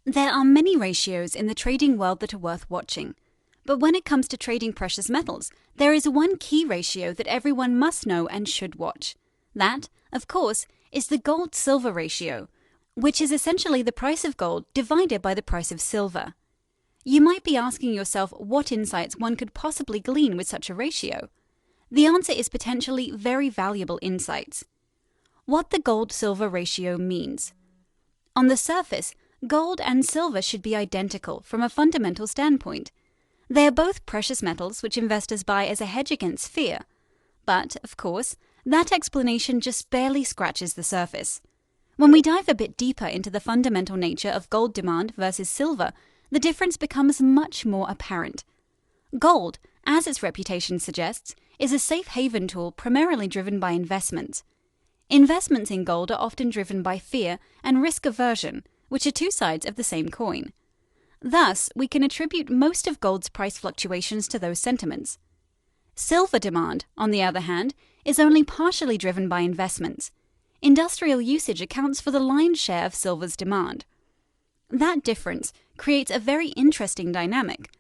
There are many ratios in the trading world that are worth watching. But when it comes to trading precious metals, there is one key ratio that everyone must know and should watch. That, of course, is the gold-silver ratio, which is essentially the price of gold divided by the price of silver. You might be asking yourself what insights one could possibly glean with such a ratio. The answer is potentially very valuable insights. What the gold-silver ratio means. On the surface, gold and silver should be identical from a fundamental standpoint. They are both precious metals which investors buy as a hedge against fear. But, of course, that explanation just barely scratches the surface. When we dive a bit deeper into the fundamental nature of gold demand versus silver, the difference becomes much more apparent. Gold, as its reputation suggests, is a safe haven tool primarily driven by investments. Investments in gold are often driven by fear and risk aversion, which are two sides of the same coin. Thus, we can attribute most of gold's price fluctuations to those sentiments. Silver demand, on the other hand, is only partially driven by investments. Industrial usage accounts for the lion's share of silver's demand. That difference creates a very interesting dynamic.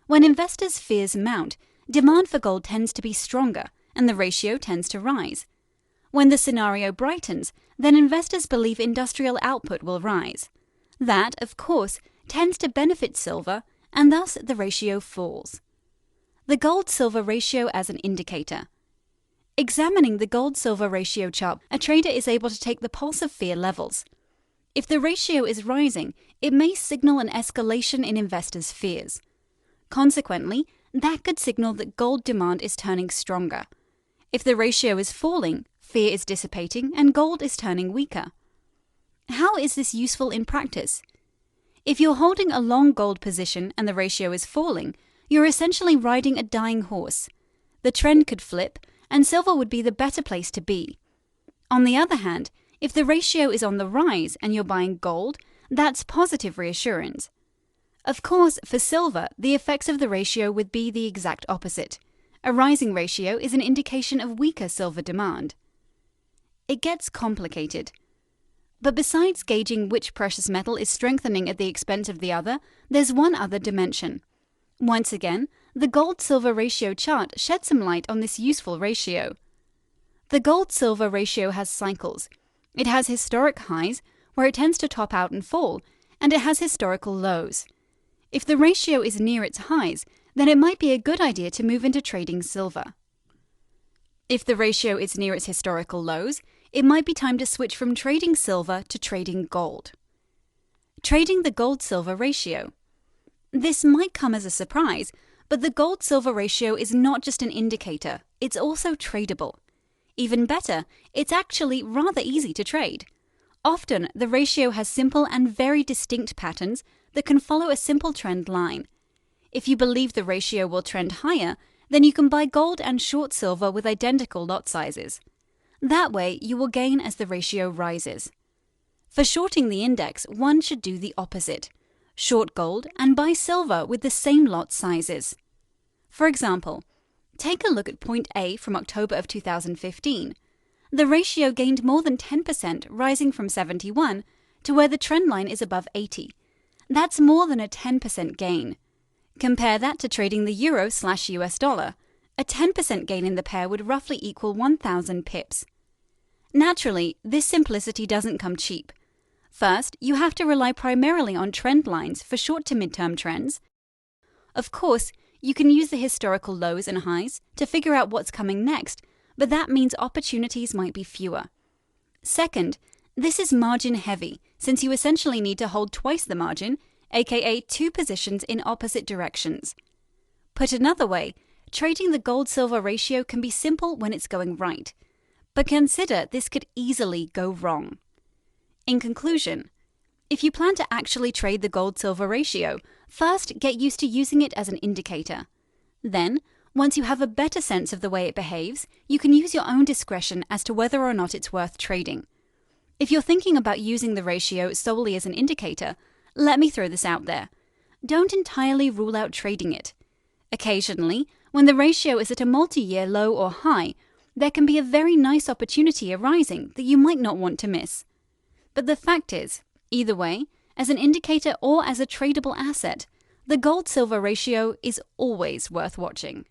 When investors' fears mount, demand for gold tends to be stronger, and the ratio tends to rise. When the scenario brightens, then investors believe industrial output will rise. That, of course, tends to benefit silver, and thus the ratio falls. The gold-silver ratio as an indicator. Examining the gold-silver ratio chart, a trader is able to take the pulse of fear levels. If the ratio is rising, it may signal an escalation in investors' fears. Consequently, that could signal that gold demand is turning stronger. If the ratio is falling, fear is dissipating and gold is turning weaker. How is this useful in practice? If you're holding a long gold position and the ratio is falling, you're essentially riding a dying horse. The trend could flip, and silver would be the better place to be. On the other hand, if the ratio is on the rise and you're buying gold, that's positive reassurance. Of course, for silver, the effects of the ratio would be the exact opposite. A rising ratio is an indication of weaker silver demand. It gets complicated. But besides gauging which precious metal is strengthening at the expense of the other, there's one other dimension. Once again, the gold-silver ratio chart sheds some light on this useful ratio. The gold-silver ratio has cycles. It has historic highs, where it tends to top out and fall, and it has historical lows. If the ratio is near its highs, then it might be a good idea to move into trading silver. If the ratio is near its historical lows, it might be time to switch from trading silver to trading gold. Trading the gold-silver ratio. This might come as a surprise, but the gold-silver ratio is not just an indicator, it's also tradable. Even better, it's actually rather easy to trade. Often, the ratio has simple and very distinct patterns that can follow a simple trend line. If you believe the ratio will trend higher, then you can buy gold and short silver with identical lot sizes. That way, you will gain as the ratio rises. For shorting the index, one should do the opposite. Short gold and buy silver with the same lot sizes. For example, take a look at point A from October of 2015. The ratio gained more than 10%, rising from 71 to where the trend line is above 80. That's more than a 10% gain. Compare that to trading the euro/US dollar. A 10% gain in the pair would roughly equal 1,000 pips. Naturally, this simplicity doesn't come cheap. First, you have to rely primarily on trend lines for short to mid-term trends. Of course, you can use the historical lows and highs to figure out what's coming next, but that means opportunities might be fewer. Second, this is margin heavy, since you essentially need to hold twice the margin, aka two positions in opposite directions. Put another way, trading the gold-silver ratio can be simple when it's going right, but consider this could easily go wrong. In conclusion, if you plan to actually trade the gold-silver ratio, first get used to using it as an indicator. Then, once you have a better sense of the way it behaves, you can use your own discretion as to whether or not it's worth trading. If you're thinking about using the ratio solely as an indicator, let me throw this out there. Don't entirely rule out trading it. Occasionally, when the ratio is at a multi-year low or high, there can be a very nice opportunity arising that you might not want to miss. But the fact is, either way, as an indicator or as a tradable asset, the gold-silver ratio is always worth watching.